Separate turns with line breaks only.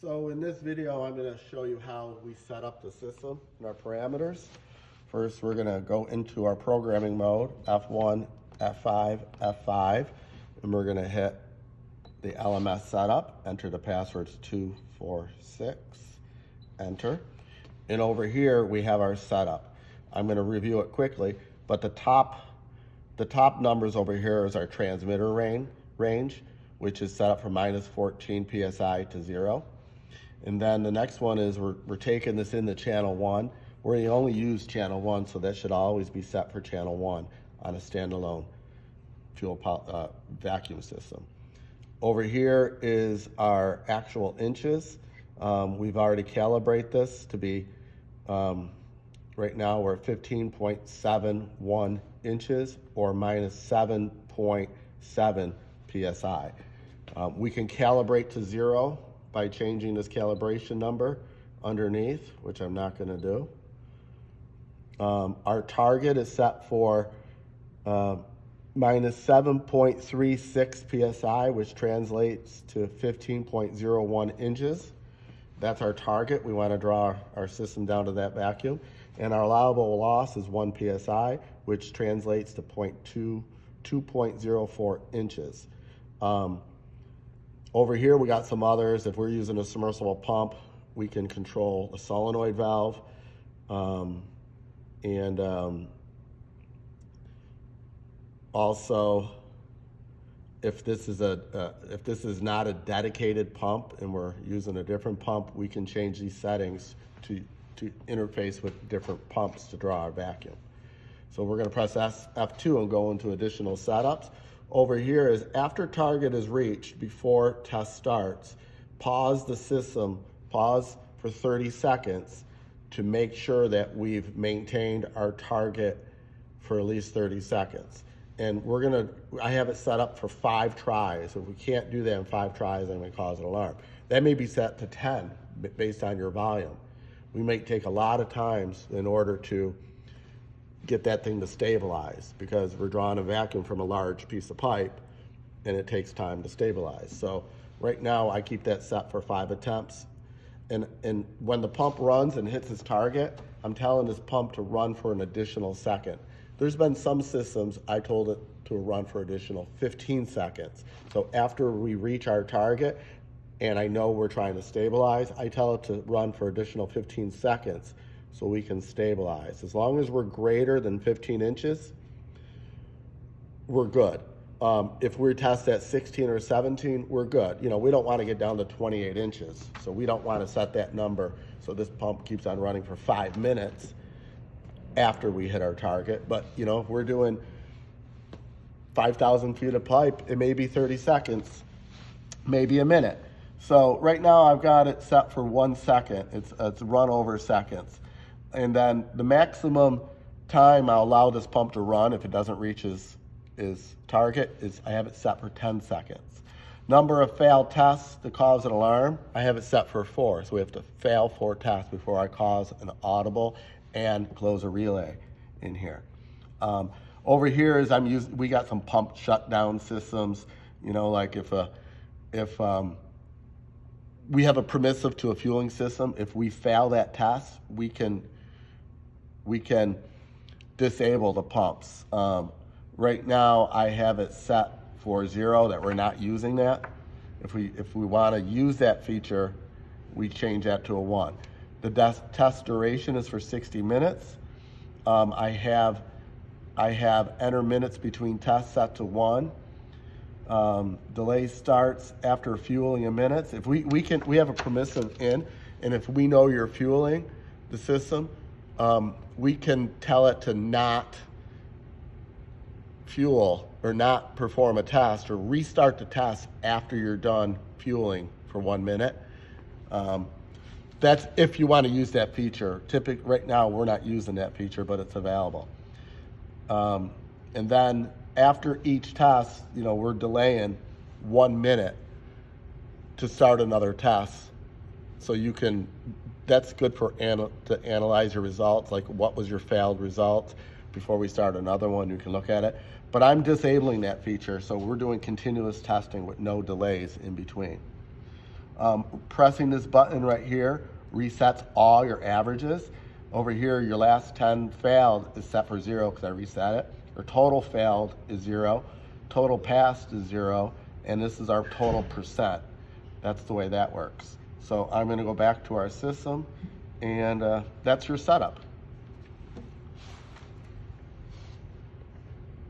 So in this video, I'm going to show you how we set up the system and our parameters. First, we're going to go into our programming mode, F1, F5, F5, and we're going to hit the LMS setup, enter the passwords 246, enter. And over here, we have our setup. I'm going to review it quickly, but the top numbers over here is our transmitter range, which is set up from -14 PSI to 0. And then the next one is we're taking this into channel 1. We only use channel 1, so that should always be set for channel 1 on a standalone fuel vacuum system. Over here is our actual inches. We've already calibrated this to be, right now we're at 15.71 inches or -7.7 PSI. We can calibrate to 0 by changing this calibration number underneath, which I'm not going to do. Our target is set for -7.36 PSI, which translates to 15.01 inches. That's our target. We want to draw our system down to that vacuum. And our allowable loss is 1 PSI, which translates to 2.04 inches. Over here, we got some others. If we're using a submersible pump, we can control a solenoid valve. Also, if this is not a dedicated pump and we're using a different pump, we can change these settings to interface with different pumps to draw our vacuum. So we're going to press F2 and go into additional setups. Over here is after target is reached, before test starts, pause the system, pause for 30 seconds to make sure that we've maintained our target for at least 30 seconds. And I have it set up for 5 tries. If we can't do that in 5 tries, I'm going to cause an alarm. That may be set to 10 based on your volume. We may take a lot of times in order to get that thing to stabilize because we're drawing a vacuum from a large piece of pipe and it takes time to stabilize. So right now I keep that set for 5 attempts. And when the pump runs and hits its target, I'm telling this pump to run for an additional second. There's been some systems I told it to run for additional 15 seconds. So after we reach our target and I know we're trying to stabilize, I tell it to run for additional 15 seconds so we can stabilize. As long as we're greater than 15 inches, we're good. If we test at 16 or 17, we're good. You know, we don't want to get down to 28 inches, so we don't want to set that number so this pump keeps on running for 5 minutes after we hit our target. But, you know, if we're doing 5,000 feet of pipe, it may be 30 seconds, maybe a minute. So right now I've got it set for 1 second. It's run over seconds. And then the maximum time I'll allow this pump to run if it doesn't reach his target is I have it set for 10 seconds. Number of failed tests to cause an alarm, I have it set for 4. So we have to fail 4 tests before I cause an audible and close a relay in here. Over here is we got some pump shutdown systems. You know, like if we have a permissive to a fueling system, if we fail that test, we can disable the pumps. Right now, I have it set for 0, that we're not using that. If we want to use that feature, we change that to a 1. The test duration is for 60 minutes. I have enter minutes between tests set to 1. Delay starts after fueling in minutes. If we have a permissive in, and if we know you're fueling the system, we can tell it to not fuel or not perform a test or restart the test after you're done fueling for 1 minute. That's if you want to use that feature. Typically, right now we're not using that feature, but it's available. And then after each test, you know, we're delaying 1 minute to start another test. So that's good to analyze your results, like what was your failed results before we start another one, you can look at it. But I'm disabling that feature, so we're doing continuous testing with no delays in between. Pressing this button right here resets all your averages. Over here, your last 10 failed is set for 0 because I reset it. Your total failed is 0. Total passed is 0. And this is our total percent. That's the way that works. So I'm going to go back to our system, and that's your setup.